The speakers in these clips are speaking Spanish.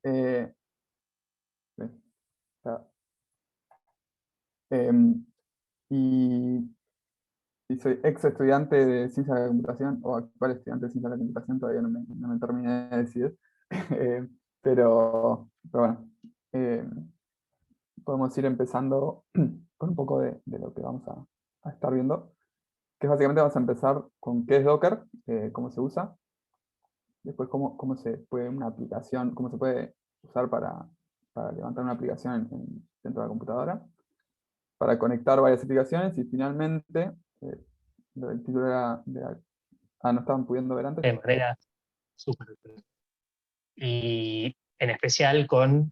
Eh, está, em, y, y soy ex estudiante de ciencia de la computación, o actual estudiante de ciencia de la computación, todavía no me terminé de decidir. Eh, pero bueno, podemos ir empezando con un poco de lo que vamos a estar viendo, que básicamente vamos a empezar con qué es Docker, cómo se usa, después cómo se puede una aplicación, cómo se puede usar para levantar una aplicación dentro de la computadora, para conectar varias aplicaciones y finalmente, el título era no estaban pudiendo ver antes. De manera súper. Y en especial con,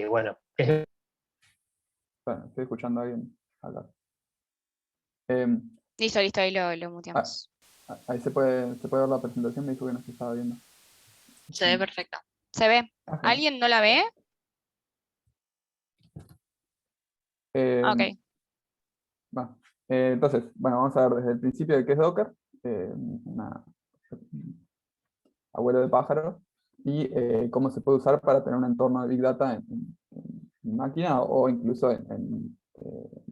bueno, Bueno, estoy escuchando a alguien hablar. Em, Listo, listo, ahí lo ah, muteamos. Ahí se puede ver la presentación, me dijo que no se estaba viendo. Se ve perfecto. ¿Se ve? Ajá. ¿Alguien no la ve? Ok. Bueno, entonces, bueno, vamos a ver desde el principio de qué es Docker, abuelo de pájaro, y cómo se puede usar para tener un entorno de Big Data en máquina o incluso en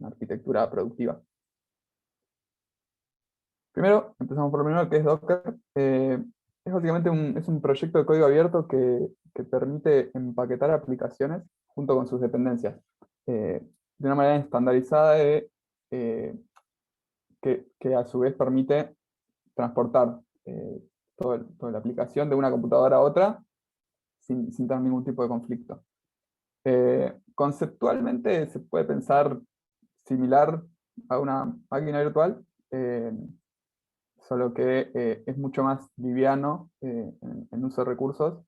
arquitectura productiva. Primero, empezamos por lo primero, que es Docker. Es básicamente un proyecto de código abierto que permite empaquetar aplicaciones junto con sus dependencias, de una manera estandarizada eh, que a su vez permite transportar toda la aplicación de una computadora a otra sin tener ningún tipo de conflicto. Conceptualmente se puede pensar similar a una máquina virtual, solo que es mucho más liviano en uso de recursos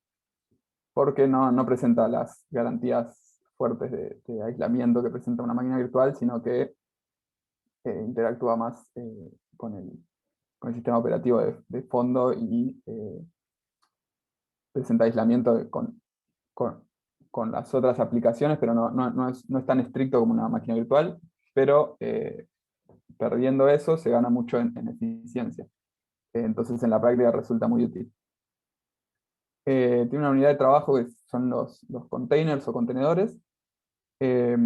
porque no presenta las garantías fuertes de aislamiento que presenta una máquina virtual, sino que interactúa más con el sistema operativo de fondo y presenta aislamiento con las otras aplicaciones, pero no es tan estricto como una máquina virtual, pero perdiendo eso se gana mucho en eficiencia. Entonces en la práctica resulta muy útil. Tiene una unidad de trabajo que son los containers o contenedores, eh,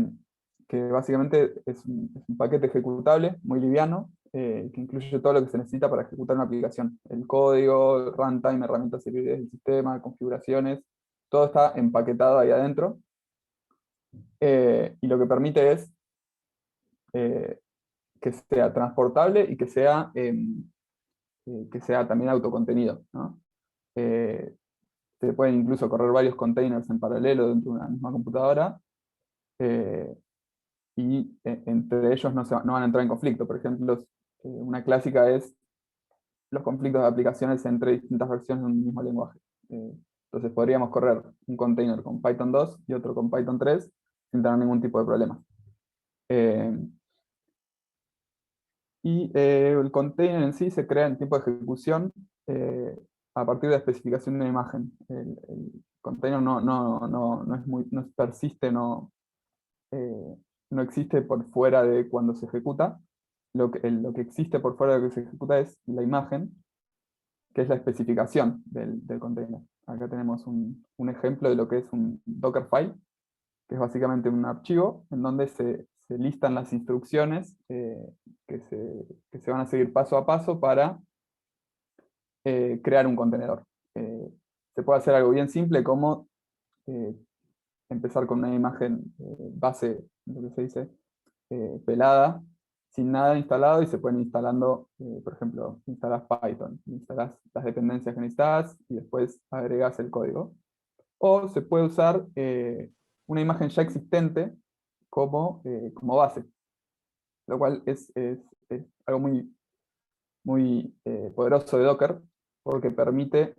que básicamente es un paquete ejecutable muy liviano, que incluye todo lo que se necesita para ejecutar una aplicación. El código, runtime, herramientas servibles del sistema, configuraciones, todo está empaquetado ahí adentro. Y lo que permite es que sea transportable y que sea también autocontenido, ¿no? Se pueden incluso correr varios containers en paralelo dentro de una misma computadora, y entre ellos no van a entrar en conflicto. Por ejemplo, una clásica es los conflictos de aplicaciones entre distintas versiones de un mismo lenguaje. Entonces podríamos correr un container con Python 2 y otro con Python 3 sin tener ningún tipo de problema. El container en sí se crea en tiempo de ejecución a partir de la especificación de una imagen. El container no persiste, no existe por fuera de cuando se ejecuta. Lo que existe por fuera de lo que se ejecuta es la imagen, que es la especificación del container. Acá tenemos un ejemplo de lo que es un Dockerfile, que es básicamente un archivo en donde se listan las instrucciones que se van a seguir paso a paso para crear un contenedor. Se puede hacer algo bien simple como eh, empezar con una imagen base, lo que se dice, pelada, sin nada instalado, y se pueden instalando, por ejemplo, instalas Python, instalas las dependencias que necesitas y después agregas el código. O se puede usar una imagen ya existente como base, lo cual es algo muy poderoso de Docker, porque permite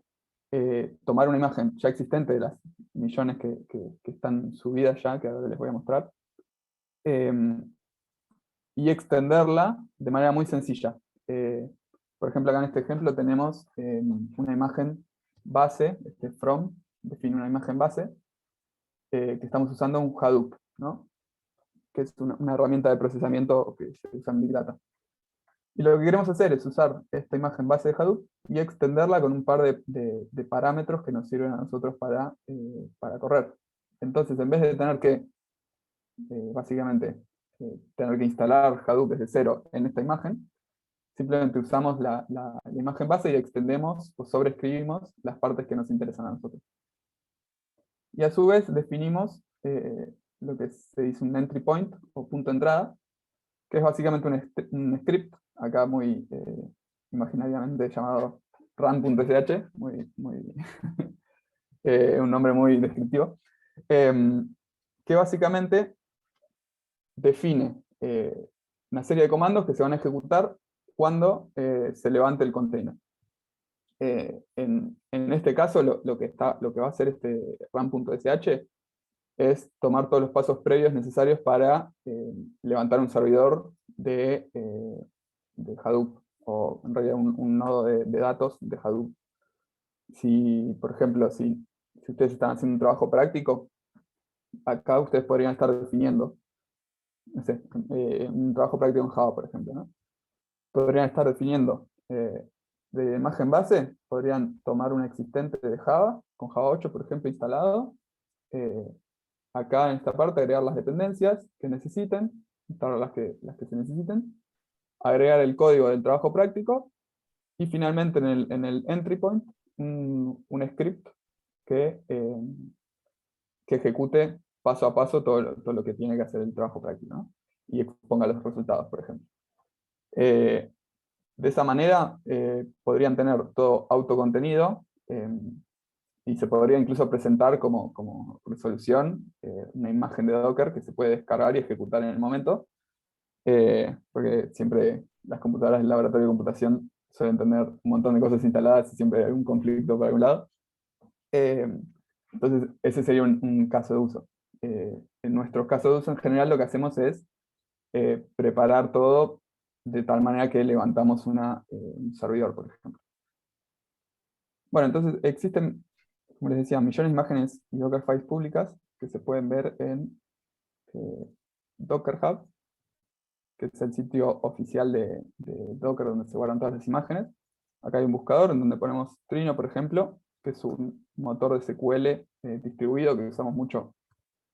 tomar una imagen ya existente de las millones que están subidas ya, que ahora les voy a mostrar, y extenderla de manera muy sencilla. Por ejemplo, acá en este ejemplo tenemos una imagen base, from, define una imagen base, que estamos usando un Hadoop, ¿no? Que es una herramienta de procesamiento que se usa en Big Data. Y lo que queremos hacer es usar esta imagen base de Hadoop y extenderla con un par de parámetros que nos sirven a nosotros para correr. Entonces, en vez de tener que, básicamente, tener que instalar Hadoop desde cero en esta imagen, simplemente usamos la imagen base y extendemos o sobreescribimos las partes que nos interesan a nosotros. Y a su vez definimos lo que se dice un entry point o punto de entrada, que es básicamente un script, acá muy imaginariamente llamado run.sh, un nombre muy descriptivo, que básicamente define una serie de comandos que se van a ejecutar cuando se levante el container. En este caso, lo que va a hacer este run.sh es tomar todos los pasos previos necesarios para levantar un servidor de Hadoop, o en realidad un nodo de datos de Hadoop. Si, por ejemplo, si ustedes están haciendo un trabajo práctico, acá ustedes podrían estar definiendo, no sé, un trabajo práctico en Java, por ejemplo, ¿no? Podrían estar definiendo de imagen base, podrían tomar un existente de Java, con Java 8, por ejemplo, instalado, acá en esta parte agregar las dependencias que necesiten, instalar las que se necesiten, agregar el código del trabajo práctico, y finalmente en el entry point, un script que, que ejecute paso a paso todo lo que tiene que hacer el trabajo práctico, ¿no? Y exponga los resultados, por ejemplo. De esa manera podrían tener todo autocontenido, y se podría incluso presentar como resolución una imagen de Docker que se puede descargar y ejecutar en el momento, porque siempre las computadoras del laboratorio de computación suelen tener un montón de cosas instaladas y siempre hay algún conflicto por algún lado. Entonces, ese sería un caso de uso. En nuestros casos de uso en general lo que hacemos es preparar todo de tal manera que levantamos un servidor, por ejemplo. Bueno, entonces existen, como les decía, millones de imágenes y Dockerfiles públicas que se pueden ver en Docker Hub, que es el sitio oficial de Docker donde se guardan todas las imágenes. Acá hay un buscador en donde ponemos Trino, por ejemplo, que es un motor de SQL distribuido que usamos mucho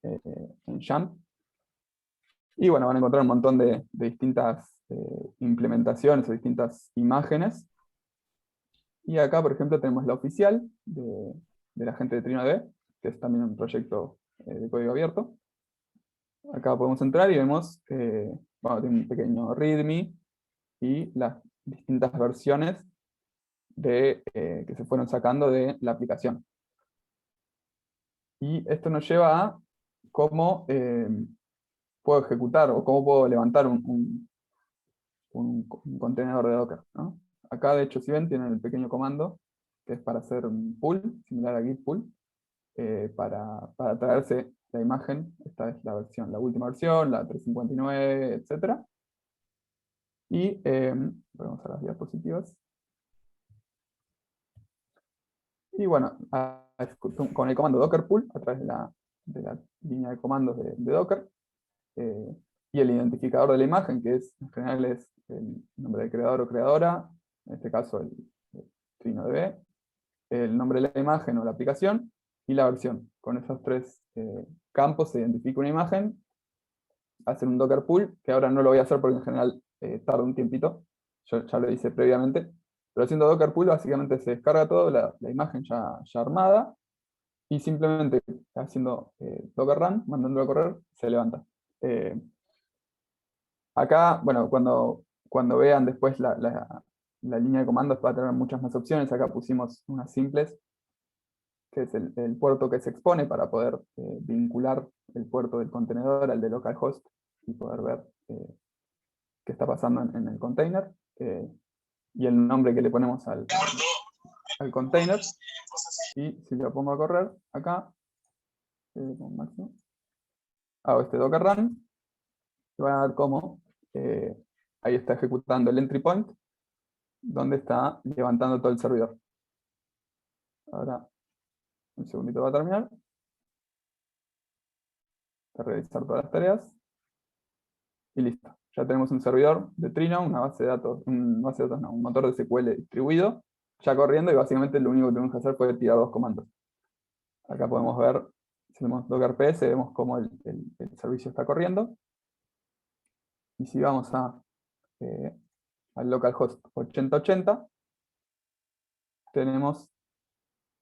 en Jamf. Y bueno, van a encontrar un montón de distintas implementaciones o distintas imágenes. Y acá, por ejemplo, tenemos la oficial de la gente de TrinoDB, que es también un proyecto de código abierto. Acá podemos entrar y vemos, bueno, tiene un pequeño README y las distintas versiones que se fueron sacando de la aplicación. Y esto nos lleva a cómo puedo ejecutar o cómo puedo levantar un contenedor de Docker, ¿no? Acá, de hecho, si ven, tienen el pequeño comando que es para hacer un pull, similar a git pull, para traerse la imagen. Esta es la última versión, la 359, etc. Y vamos a las diapositivas. Y bueno, con el comando docker pull, a través de la línea de comandos de Docker, y el identificador de la imagen, que en general es el nombre del creador o creadora, en este caso el TrinoDB, el nombre de la imagen o la aplicación, y la versión. Con esos tres campos se identifica una imagen, hacer un docker pull, que ahora no lo voy a hacer porque en general tarda un tiempito, yo ya lo hice previamente, pero haciendo docker pull básicamente se descarga todo, la imagen ya armada, y simplemente haciendo docker run, mandándolo a correr, se levanta. Acá, bueno, cuando vean después la línea de comandos va a tener muchas más opciones. Acá pusimos unas simples, que es el puerto que se expone para poder vincular el puerto del contenedor al de localhost y poder ver qué está pasando en el container, y el nombre que le ponemos al container. Y si lo pongo a correr acá, con máximo, hago este docker run, y van a ver cómo ahí está ejecutando el entry point, donde está levantando todo el servidor. Ahora, un segundito va a terminar. Para realizar todas las tareas. y listo. Ya tenemos un servidor de Trino, una base de datos, un motor de SQL distribuido, ya corriendo, y básicamente lo único que tenemos que hacer fue tirar 2 comandos. Acá podemos ver, si hacemos docker ps, vemos cómo el servicio está corriendo. Y si vamos al localhost 8080, tenemos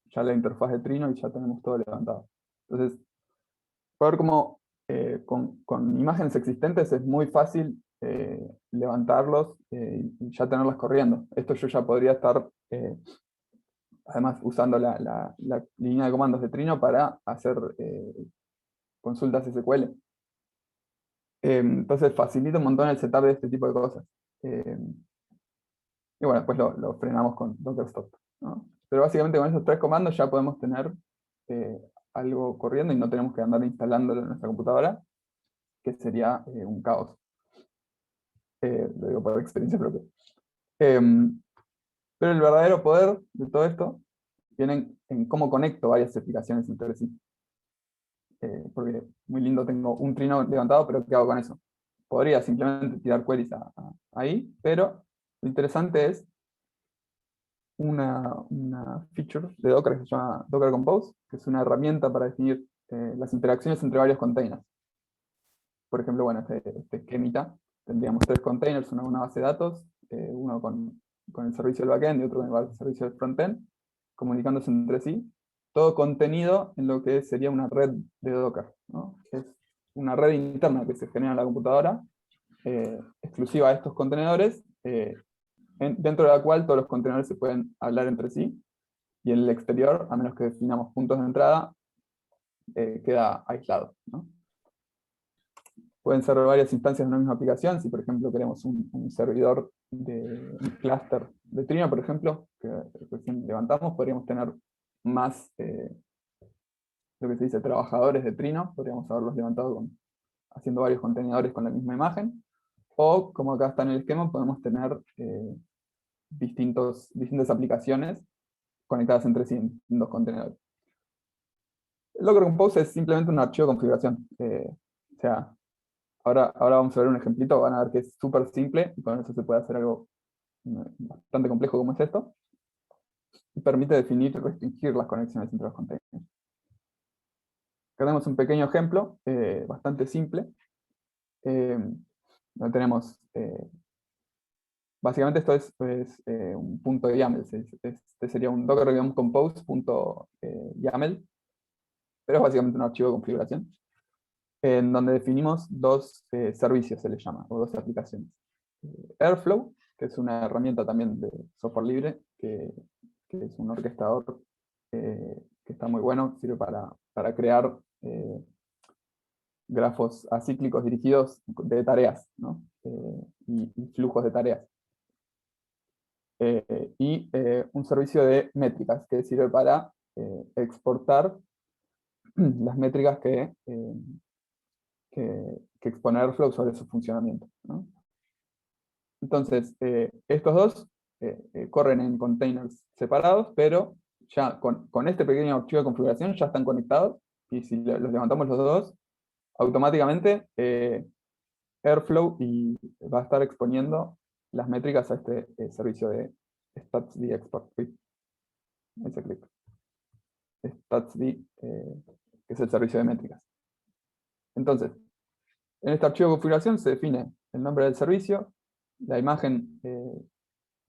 ya la interfaz de Trino y ya tenemos todo levantado. Entonces, ver cómo con imágenes existentes es muy fácil levantarlos y ya tenerlas corriendo. Esto yo ya podría estar, además, usando la línea de comandos de Trino para hacer consultas SQL. Entonces facilita un montón el setup de este tipo de cosas. Y bueno, después lo frenamos con docker stop, ¿no? Pero básicamente con esos 3 comandos ya podemos tener algo corriendo y no tenemos que andar instalándolo en nuestra computadora, que sería un caos. Lo digo por experiencia propia. Pero el verdadero poder de todo esto viene en cómo conecto varias aplicaciones entre sí. Porque muy lindo, tengo un Trino levantado, pero ¿qué hago con eso? Podría simplemente tirar queries ahí, pero lo interesante es una feature de Docker que se llama Docker Compose, que es una herramienta para definir las interacciones entre varios containers. Por ejemplo, bueno, este esquemita, tendríamos 3 containers, uno con una base de datos, uno con el servicio del backend y otro con el servicio del frontend, comunicándose entre sí, todo contenido en lo que sería una red de Docker, ¿no? Es una red interna que se genera en la computadora, exclusiva a estos contenedores, dentro de la cual todos los contenedores se pueden hablar entre sí, y en el exterior, a menos que definamos puntos de entrada, queda aislado, ¿no? Pueden ser varias instancias de una misma aplicación. Si por ejemplo queremos un servidor de un clúster de Trino, por ejemplo, que recién levantamos, podríamos tener más, lo que se dice, trabajadores de Trino, podríamos haberlos levantado haciendo varios contenedores con la misma imagen, o como acá está en el esquema, podemos tener distintas aplicaciones conectadas entre sí en 2 contenedores. El Docker Compose es simplemente un archivo de configuración. O sea, ahora vamos a ver un ejemplito, van a ver que es súper simple, y con eso se puede hacer algo bastante complejo como es esto, y permite definir y restringir las conexiones entre los containers. Acá tenemos un pequeño ejemplo, bastante simple, donde tenemos, básicamente esto es un punto de YAML, este sería un docker-compose.yaml, pero es básicamente un archivo de configuración, en donde definimos 2 servicios, se les llama, o 2 aplicaciones. Airflow, que es una herramienta también de software libre, que es un orquestador que está muy bueno, sirve para crear grafos acíclicos dirigidos de tareas, ¿no? Y flujos de tareas. Y un servicio de métricas, que sirve para exportar las métricas que expone Airflow sobre su funcionamiento, ¿no? Entonces, estos 2 corren en containers separados, pero ya con este pequeño archivo de configuración ya están conectados, y si los levantamos los 2, automáticamente Airflow va a estar exponiendo las métricas a este servicio de statsd export. Ese clic. Statsd, que es el servicio de métricas. Entonces, en este archivo de configuración se define el nombre del servicio, la imagen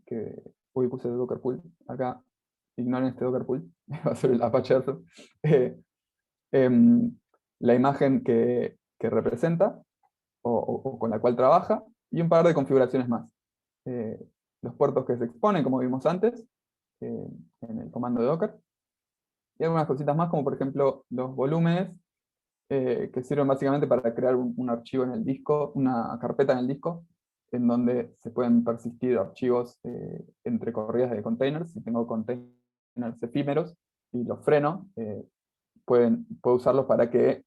que hoy puse de Docker Pool, acá ignoren este Docker Pool, va a ser el Apache Airflow, la imagen que representa o con la cual trabaja, y un par de configuraciones más. Los puertos que se exponen, como vimos antes, en el comando de Docker, y algunas cositas más, como por ejemplo los volúmenes, que sirven básicamente para crear un archivo en el disco, una carpeta en el disco, en donde se pueden persistir archivos entre corridas de containers. Si tengo containers efímeros y los freno, puedo usarlos para que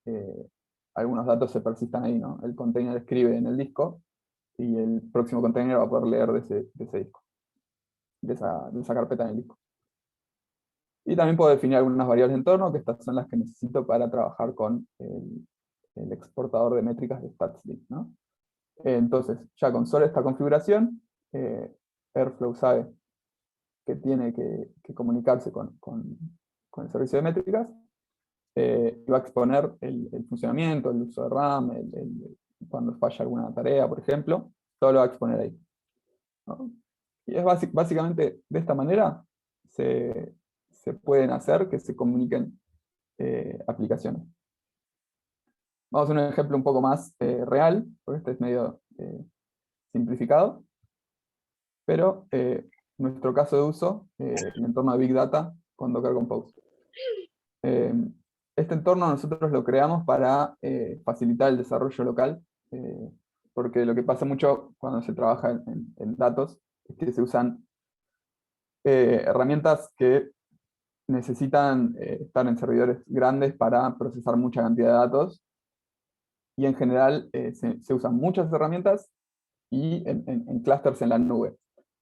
algunos datos se persistan ahí, ¿no? El container escribe en el disco y el próximo container va a poder leer de ese disco, de esa carpeta en el disco. Y también puedo definir algunas variables de entorno, que estas son las que necesito para trabajar con el exportador de métricas de statsd, ¿no? Entonces, ya con solo esta configuración, Airflow sabe que tiene que comunicarse con el servicio de métricas, y va a exponer el funcionamiento, el uso de RAM, cuando falla alguna tarea, por ejemplo, todo lo va a exponer ahí, ¿no? Y es básicamente de esta manera se pueden hacer que se comuniquen aplicaciones. Vamos a un ejemplo un poco más real, porque este es medio simplificado, pero nuestro caso de uso, el entorno de Big Data con Docker Compose. Este entorno nosotros lo creamos para facilitar el desarrollo local, porque lo que pasa mucho cuando se trabaja en datos es que se usan herramientas que necesitan estar en servidores grandes para procesar mucha cantidad de datos, y en general se usan muchas herramientas y en clusters en la nube.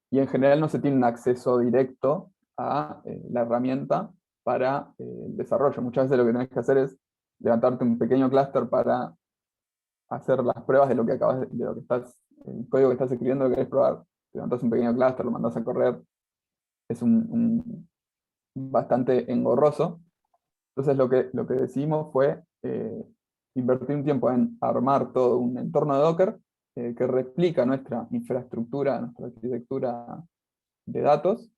Y en general no se tiene un acceso directo a la herramienta para el desarrollo. Muchas veces lo que tenés que hacer es levantarte un pequeño clúster para hacer las pruebas de lo que de lo que estás, el código que estás escribiendo, que querés probar. Te levantás un pequeño clúster, lo mandás a correr. Es bastante engorroso. Entonces lo que decidimos fue invertir un tiempo en armar todo un entorno de Docker que replica nuestra infraestructura, nuestra arquitectura de datos,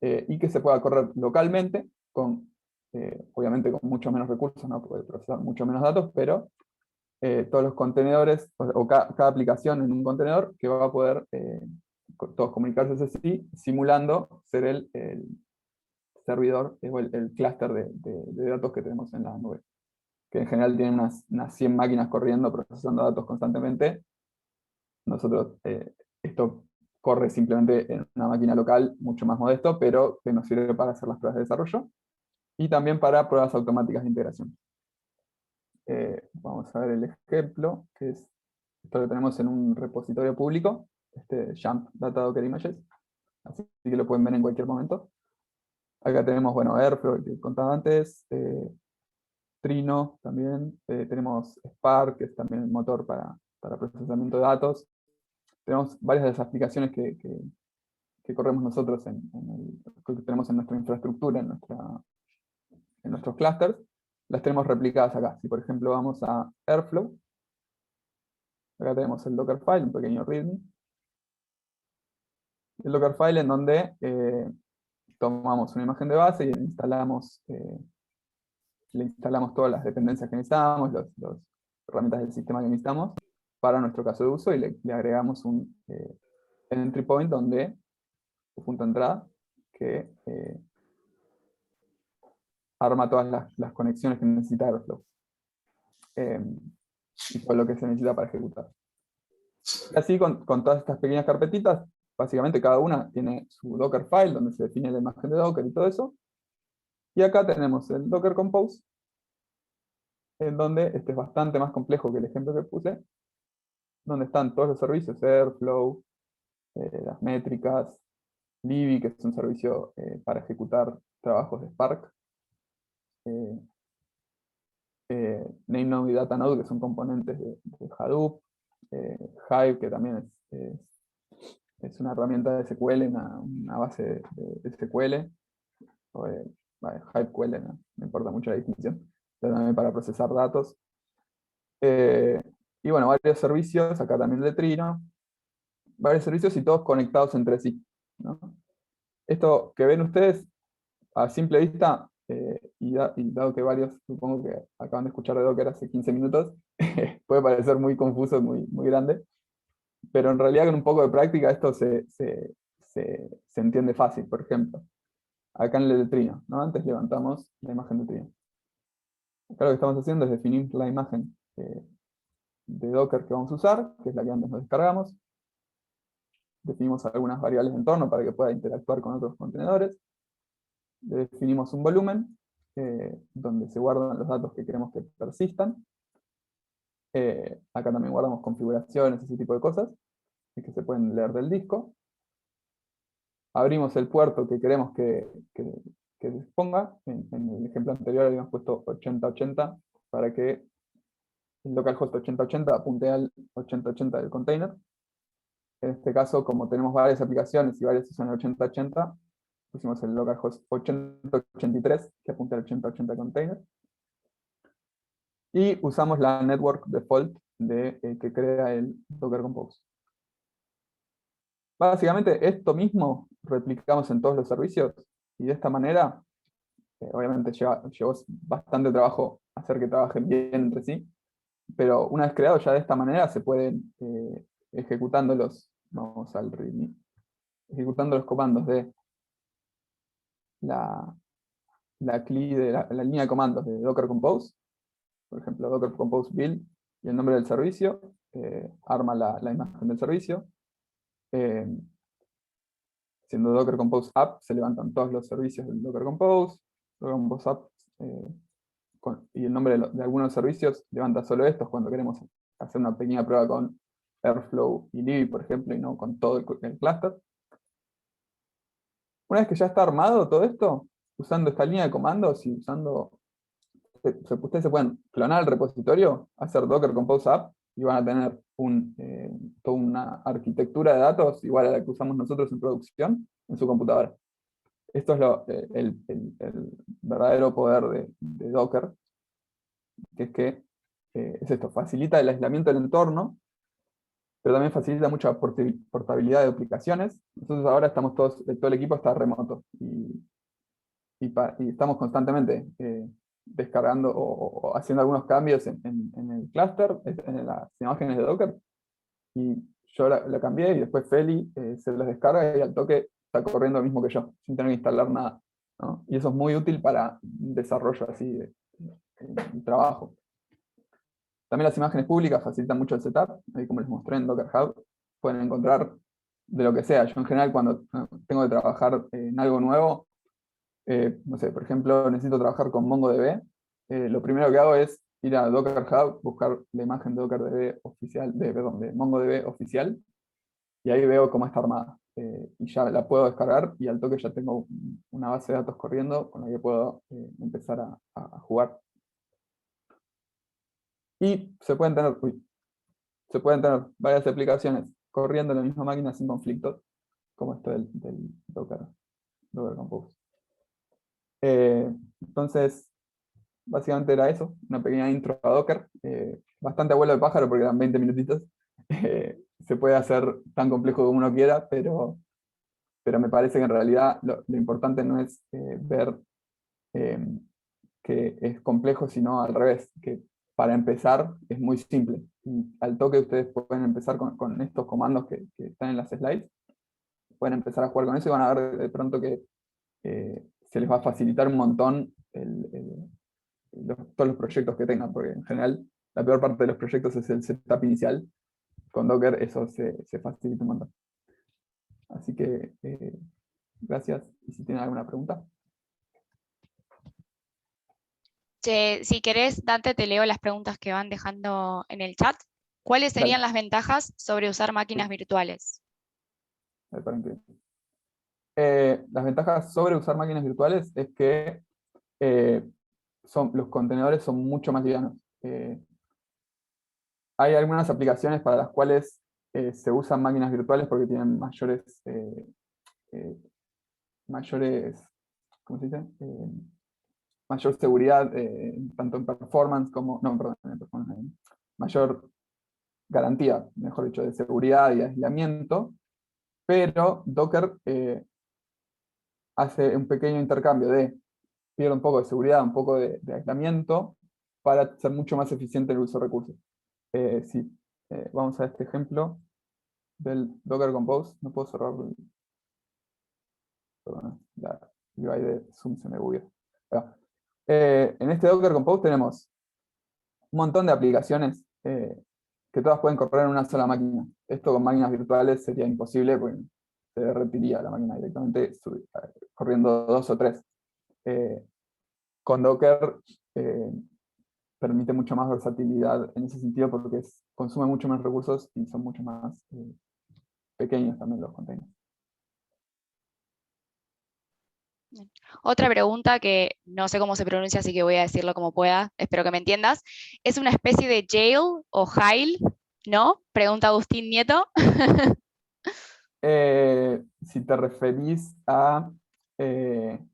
y que se pueda correr localmente, obviamente con mucho menos recursos, no puede procesar mucho menos datos, pero todos los contenedores, o cada aplicación en un contenedor, que va a poder todos comunicarse entre sí, simulando ser el servidor o el clúster de datos que tenemos en la nube, que en general tienen unas 100 máquinas corriendo, procesando datos constantemente. Nosotros, esto corre simplemente en una máquina local, mucho más modesto, pero que nos sirve para hacer las pruebas de desarrollo, y también para pruebas automáticas de integración. Vamos a ver el ejemplo, que es esto lo tenemos en un repositorio público, Jump Data Docker Images, así que lo pueden ver en cualquier momento. Acá tenemos, bueno, Airflow, que contaba antes, Trino también, tenemos Spark, que es también el motor para procesamiento de datos. Tenemos varias de las aplicaciones que corremos nosotros que tenemos en nuestra infraestructura, en nuestros clusters, las tenemos replicadas acá. Si por ejemplo vamos a Airflow, acá tenemos el Dockerfile, un pequeño readme. El Dockerfile en donde tomamos una imagen de base y le instalamos todas las dependencias que necesitamos, las herramientas del sistema que necesitamos para nuestro caso de uso, y le agregamos un entry point donde, un punto de entrada, que arma todas las conexiones que necesita Airflow, y todo lo que se necesita para ejecutar. Y así con todas estas pequeñas carpetitas, básicamente cada una tiene su Dockerfile donde se define la imagen de Docker y todo eso. Y acá tenemos el Docker Compose, en donde este es bastante más complejo que el ejemplo que puse, donde están todos los servicios, Airflow, las métricas, Libby, que es un servicio para ejecutar trabajos de Spark, NameNode y DataNode, que son componentes de Hadoop, Hive, que también es una herramienta de SQL, una base de SQL, o HiveQL, no importa mucho la distinción, pero también para procesar datos. Y bueno, varios servicios, acá también de Trino, varios servicios y todos conectados entre sí, ¿no? Esto que ven ustedes a simple vista, y dado que varios supongo que acaban de escuchar de Docker hace 15 minutos, puede parecer muy confuso, muy, muy grande, pero en realidad con un poco de práctica esto se entiende fácil. Por ejemplo, acá en el de Trino, ¿no? Antes levantamos la imagen de Trino. Acá lo que estamos haciendo es definir la imagen de Docker que vamos a usar, que es la que antes nos descargamos. Definimos algunas variables de entorno para que pueda interactuar con otros contenedores. Le definimos un volumen donde se guardan los datos que queremos que persistan. Acá también guardamos configuraciones, ese tipo de cosas, que se pueden leer del disco. Abrimos el puerto que queremos que se exponga. En el ejemplo anterior habíamos puesto 8080 para que el localhost 8080 apunte al 8080 del container. En este caso, como tenemos varias aplicaciones y varias usan el 8080, pusimos el localhost 8083 que apunta al 8080 container. Y usamos la network default que crea el Docker Compose. Básicamente esto mismo replicamos en todos los servicios y de esta manera, obviamente llevó bastante trabajo hacer que trabajen bien entre sí, pero una vez creado ya de esta manera se pueden ejecutando vamos al README, ejecutando los comandos de la CLI de la línea de comandos de Docker Compose, por ejemplo Docker Compose build y el nombre del servicio, arma la imagen del servicio. Siendo Docker Compose App, se levantan todos los servicios del Docker Compose App, y el nombre de algunos servicios levanta solo estos cuando queremos hacer una pequeña prueba con Airflow y Libby, por ejemplo, y no con todo el cluster. Una vez que ya está armado todo esto, usando esta línea de comandos y ustedes se pueden clonar el repositorio, hacer Docker Compose App, y van a tener toda una arquitectura de datos igual a la que usamos nosotros en producción en su computadora. Esto es el verdadero poder de Docker, que es esto, facilita el aislamiento del entorno, pero también facilita mucha portabilidad de aplicaciones. Nosotros ahora estamos todo el equipo está remoto, y estamos constantemente descargando o haciendo algunos cambios en el clúster, en las imágenes de Docker, y yo la cambié y después Feli se las descarga y al toque está corriendo lo mismo que yo, sin tener que instalar nada, ¿no? Y eso es muy útil para desarrollo así de trabajo. También las imágenes públicas facilitan mucho el setup, ahí como les mostré en Docker Hub, pueden encontrar de lo que sea. Yo en general cuando tengo que trabajar en algo nuevo, no sé, por ejemplo, necesito trabajar con MongoDB, lo primero que hago es ir a Docker Hub, buscar la imagen de DockerDB oficial, de MongoDB oficial, y ahí veo cómo está armada. Y ya la puedo descargar y al toque ya tengo una base de datos corriendo con la que puedo empezar a jugar. Y se pueden tener varias aplicaciones corriendo en la misma máquina sin conflictos, como esto del Docker Compose. Entonces, básicamente era eso, una pequeña intro a Docker, bastante abuelo de pájaro porque eran 20 minutitos. Se puede hacer tan complejo como uno quiera, pero me parece que en realidad lo importante no es ver que es complejo, sino al revés, que para empezar es muy simple. Y al toque ustedes pueden empezar con estos comandos que están en las slides, pueden empezar a jugar con eso y van a ver de pronto que se les va a facilitar un montón todos los proyectos que tengan, porque en general la peor parte de los proyectos es el setup inicial. Con Docker eso se facilita un montón. Así que gracias, y si tienen alguna pregunta. Si querés, Dante, te leo las preguntas que van dejando en el chat. ¿Cuáles serían Dale. las ventajas sobre usar máquinas virtuales? A ver, las ventajas sobre usar máquinas virtuales es que los contenedores son mucho más livianos. Hay algunas aplicaciones para las cuales se usan máquinas virtuales porque tienen mayores, ¿cómo se dice? Mayor seguridad, tanto en performance como, no, perdón, en performance, mayor garantía, mejor dicho, de seguridad y aislamiento, pero Docker hace un pequeño intercambio pierde un poco de seguridad, un poco de aislamiento, para ser mucho más eficiente en el uso de recursos. Vamos a este ejemplo del Docker Compose, no puedo cerrar la UI de Zoom, se me bugueó. En este Docker Compose tenemos un montón de aplicaciones que todas pueden correr en una sola máquina. Esto con máquinas virtuales sería imposible porque se derretiría la máquina directamente corriendo 2 o 3. Con Docker permite mucho más versatilidad en ese sentido porque consume mucho menos recursos y son mucho más pequeños también los containers. Otra pregunta que no sé cómo se pronuncia, así que voy a decirlo como pueda, espero que me entiendas. ¿Es una especie de jail o jail? ¿No? Pregunta Agustín Nieto. Si te referís a... eh, sí,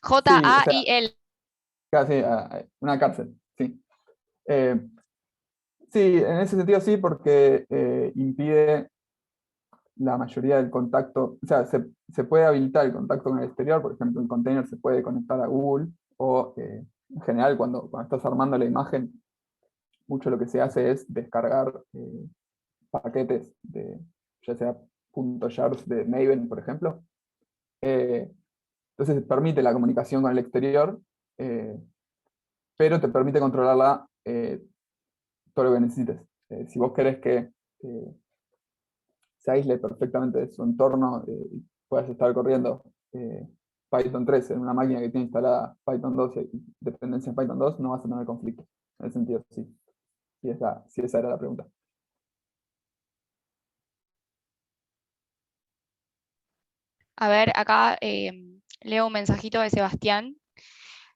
o sea, J-A-I-L. casi a una cárcel, sí. Eh, sí, en ese sentido sí, porque impide la mayoría del contacto, o sea, se puede habilitar el contacto con el exterior, por ejemplo, un container se puede conectar a Google, o en general cuando estás armando la imagen, mucho lo que se hace es descargar paquetes de, ya sea .jars de Maven, por ejemplo. Eh, entonces permite la comunicación con el exterior, eh, pero te permite controlarla todo lo que necesites. Si vos querés que se aísle perfectamente de su entorno y puedas estar corriendo Python 3 en una máquina que tiene instalada Python 2 y dependencia en Python 2, no vas a tener conflicto. En ese sentido, sí. Si esa era la pregunta. A ver, acá leo un mensajito de Sebastián.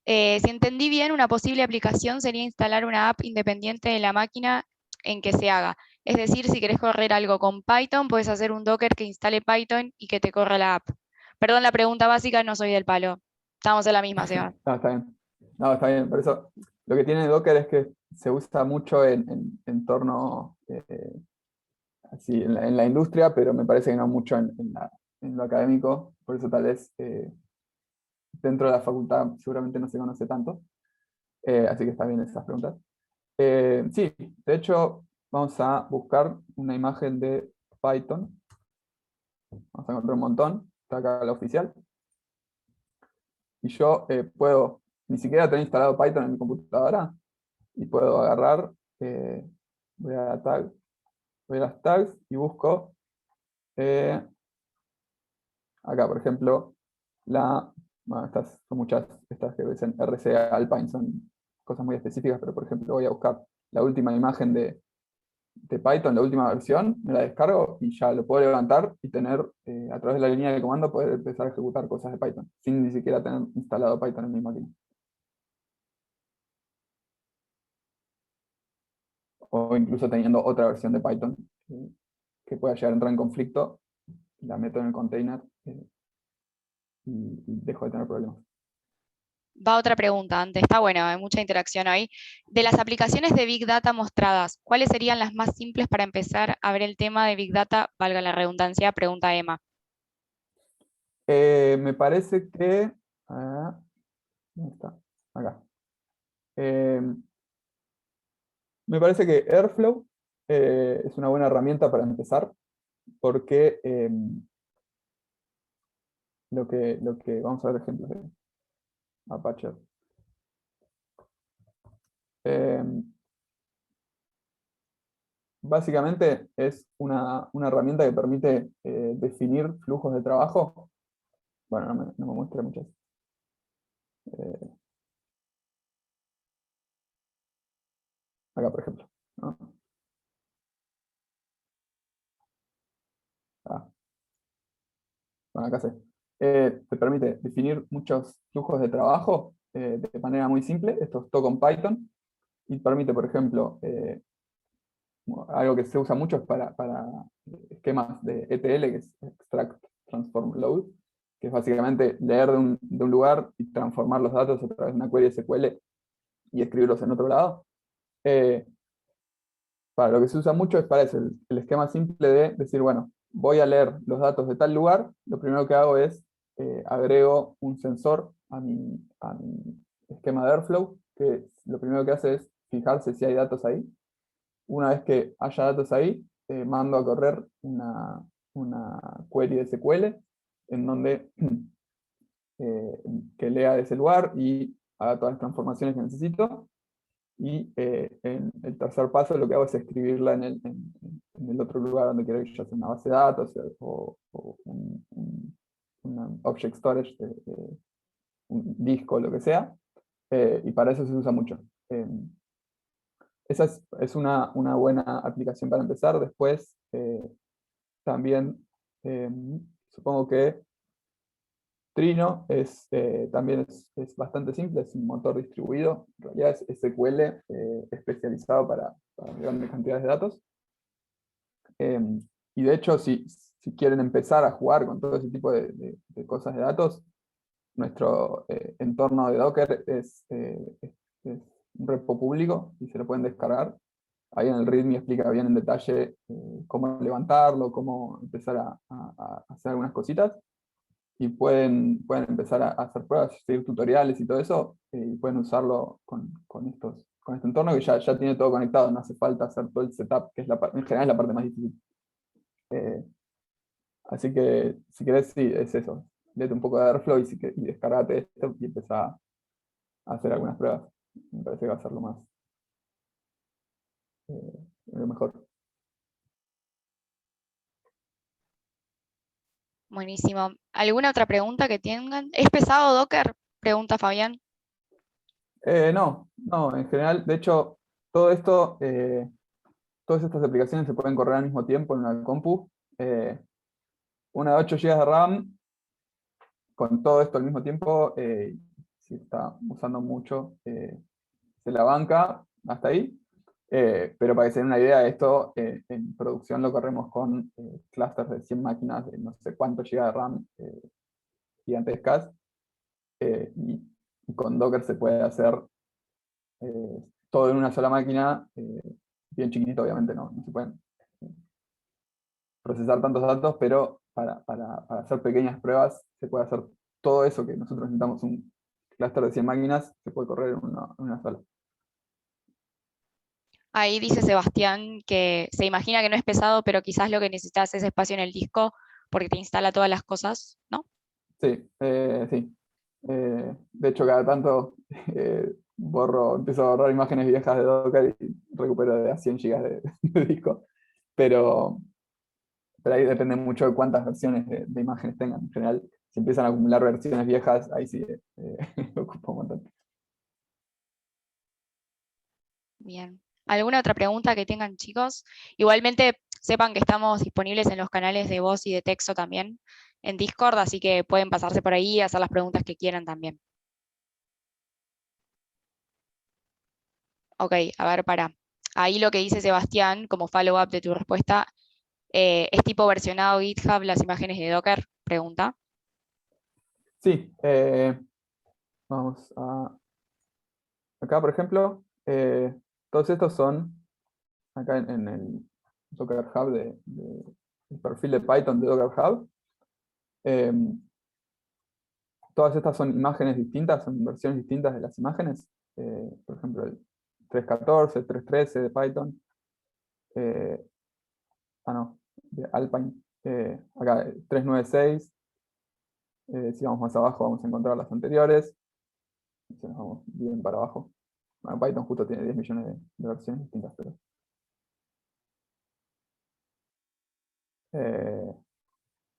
Si entendí bien, una posible aplicación sería instalar una app independiente de la máquina en que se haga. Es decir, si querés correr algo con Python, puedes hacer un Docker que instale Python y que te corra la app. Perdón la pregunta básica, no soy del palo. Estamos en la misma, Seba. No, está bien. No, está bien. Por eso, lo que tiene Docker es que se usa mucho en entorno así, en la industria, pero me parece que no mucho en lo académico. Por eso tal vez dentro de la facultad seguramente no se conoce tanto. Así que está bien esas preguntas. Sí, de hecho, vamos a buscar una imagen de Python. Vamos a encontrar un montón. Está acá la oficial. Y yo puedo ni siquiera tener instalado Python en mi computadora. Y puedo agarrar, voy a voy a las tags y busco acá, por ejemplo, bueno, estas son muchas, estas que dicen RC Alpine son cosas muy específicas, pero por ejemplo voy a buscar la última imagen de Python, la última versión, me la descargo y ya lo puedo levantar y tener, a través de la línea de comando, poder empezar a ejecutar cosas de Python, sin ni siquiera tener instalado Python en mi máquina. O incluso teniendo otra versión de Python que pueda llegar a entrar en conflicto, la meto en el container y dejo de tener problemas. Va otra pregunta antes. Está bueno, hay mucha interacción hoy. De las aplicaciones de Big Data mostradas, ¿cuáles serían las más simples para empezar a ver el tema de Big Data? Valga la redundancia, pregunta Emma. Me parece que... ¿dónde está? Acá. Eh, me parece que Airflow es una buena herramienta para empezar, porque vamos a ver ejemplos de Apache. Eh, básicamente es una herramienta que permite definir flujos de trabajo. Bueno, no me muestra muchas. Acá, por ejemplo, ¿no? Ah, bueno, acá sé. Te permite definir muchos flujos de trabajo de manera muy simple. Esto es todo con Python. Y permite, por ejemplo, algo que se usa mucho es para esquemas de ETL, que es Extract, Transform, Load, que es básicamente leer de un lugar y transformar los datos a través de una query SQL y escribirlos en otro lado. Para lo que se usa mucho es para eso, el esquema simple de decir, bueno, voy a leer los datos de tal lugar, lo primero que hago es agrego un sensor a mi esquema de Airflow, que lo primero que hace es fijarse si hay datos ahí. Una vez que haya datos ahí, mando a correr una query de SQL en donde que lea de ese lugar y haga todas las transformaciones que necesito. Y en el tercer paso lo que hago es escribirla en el otro lugar donde quiero ir, ya sea una base de datos o una object storage, un disco, lo que sea. Y para eso se usa mucho. Esa es una buena aplicación para empezar. Después, también, supongo que Trino también es bastante simple, es un motor distribuido, en realidad es SQL especializado para grandes cantidades de datos. Y de hecho, si quieren empezar a jugar con todo ese tipo de cosas de datos, nuestro entorno de Docker es un repo público y se lo pueden descargar. Ahí en el README explica bien en detalle cómo levantarlo, cómo empezar a hacer algunas cositas. Y pueden empezar a hacer pruebas, seguir tutoriales y todo eso, y pueden usarlo con este entorno que ya tiene todo conectado, no hace falta hacer todo el setup, que es en general es la parte más difícil. Así que, si querés, sí, es eso. Léete un poco de Airflow y descargate esto y empezá a hacer algunas pruebas. Me parece que va a ser lo mejor. Buenísimo. ¿Alguna otra pregunta que tengan? ¿Es pesado Docker? Pregunta Fabián. No, en general, de hecho, todas estas aplicaciones se pueden correr al mismo tiempo en una compu. Una de 8 GB de RAM, con todo esto al mismo tiempo, si está usando mucho, se la banca hasta ahí. Pero para que se den una idea, esto en producción lo corremos con clusters de 100 máquinas de no sé cuántos GB de RAM gigantescas. Y con Docker se puede hacer todo en una sola máquina, bien chiquitito, obviamente no se pueden procesar tantos datos, pero para hacer pequeñas pruebas se puede hacer todo eso que nosotros necesitamos, un clúster de 100 máquinas, se puede correr en una sola. Ahí dice Sebastián que se imagina que no es pesado, pero quizás lo que necesitas es espacio en el disco porque te instala todas las cosas, ¿no? Sí, sí. De hecho, cada tanto empiezo a borrar imágenes viejas de Docker y recupero de a 100 GB de disco. Pero ahí depende mucho de cuántas versiones de imágenes tengan. En general, si empiezan a acumular versiones viejas, ahí sí ocupa un montón. Bien. ¿Alguna otra pregunta que tengan, chicos? Igualmente, sepan que estamos disponibles en los canales de voz y de texto también en Discord, así que pueden pasarse por ahí y hacer las preguntas que quieran también. Ok, a ver, para. Ahí lo que dice Sebastián, como follow-up de tu respuesta, ¿es tipo versionado GitHub las imágenes de Docker? Pregunta. Sí, vamos a... Acá, por ejemplo, todos estos son, acá en el Docker Hub, el perfil de Python de Docker Hub. Todas estas son imágenes distintas, son versiones distintas de las imágenes. Por ejemplo, el 3.14, el 3.13 de Python. No, de Alpine. Acá el 3.9.6. Si vamos más abajo vamos a encontrar las anteriores. Si nos vamos bien para abajo. Bueno, Python justo tiene 10 millones de versiones distintas, pero... vamos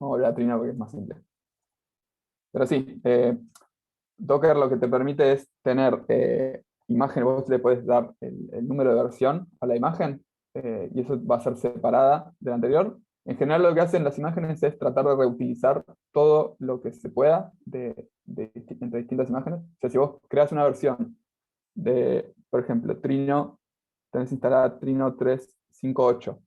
a volver a Trino porque es más simple. Pero sí, Docker lo que te permite es tener imagen, vos le puedes dar el número de versión a la imagen, y eso va a ser separada de la anterior. En general lo que hacen las imágenes es tratar de reutilizar todo lo que se pueda entre distintas imágenes. O sea, si vos creas una versión de, por ejemplo, Trino, tenés instalada Trino 3.5.8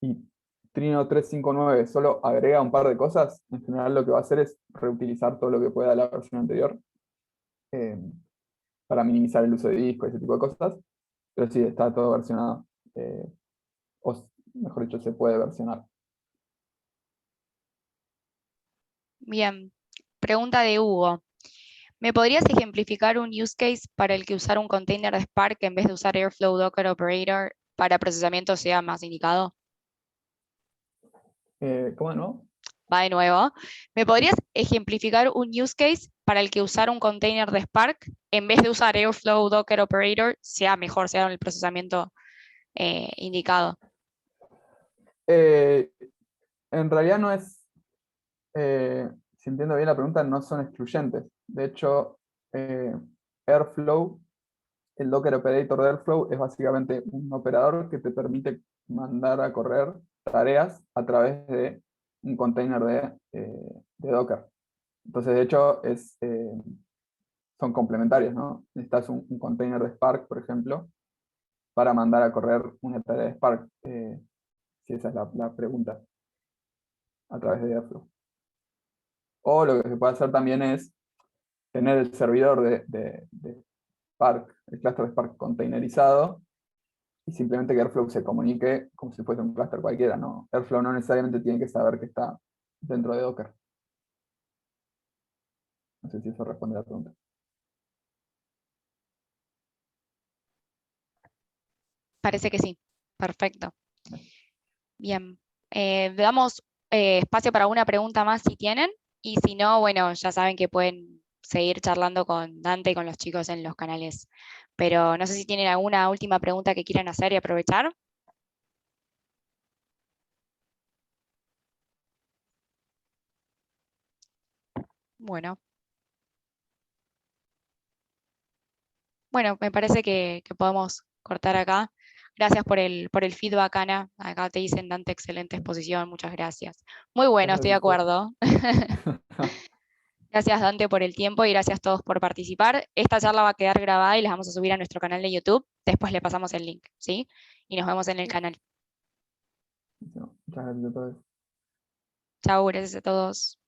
y Trino 3.5.9 solo agrega un par de cosas, en general lo que va a hacer es reutilizar todo lo que pueda de la versión anterior, eh, para minimizar el uso de disco y ese tipo de cosas. Pero sí, está todo versionado. O mejor dicho, se puede versionar. Bien. Pregunta de Hugo. ¿Me podrías ejemplificar un use case para el que usar un container de Spark en vez de usar Airflow Docker Operator para procesamiento sea más indicado? ¿Cómo de nuevo? Va de nuevo. ¿Me podrías ejemplificar un use case para el que usar un container de Spark en vez de usar Airflow Docker Operator sea mejor, sea el procesamiento indicado? En realidad no es, si entiendo bien la pregunta, no son excluyentes. De hecho, Airflow, el Docker Operator de Airflow, es básicamente un operador que te permite mandar a correr tareas a través de un container de Docker. Entonces, de hecho, son complementarios, ¿no? Necesitas un container de Spark, por ejemplo, para mandar a correr una tarea de Spark, si esa es la pregunta, a través de Airflow. O lo que se puede hacer también es tener el servidor de Spark, el clúster de Spark containerizado, y simplemente que Airflow se comunique como si fuese un clúster cualquiera, ¿no? Airflow no necesariamente tiene que saber que está dentro de Docker. No sé si eso responde a la pregunta. Parece que sí. Perfecto. Bien. Damos espacio para una pregunta más si tienen, y si no, bueno, ya saben que pueden seguir charlando con Dante y con los chicos en los canales. Pero no sé si tienen alguna última pregunta que quieran hacer y aprovechar. Bueno. Bueno, me parece que podemos cortar acá. Gracias por el feedback, Ana. Acá te dicen, Dante, excelente exposición, muchas gracias. Muy bueno, estoy de acuerdo. Gracias, Dante, por el tiempo y gracias a todos por participar. Esta charla va a quedar grabada y la vamos a subir a nuestro canal de YouTube. Después le pasamos el link, ¿sí? Y nos vemos en el canal. Muchas gracias a todos. Chao, gracias a todos.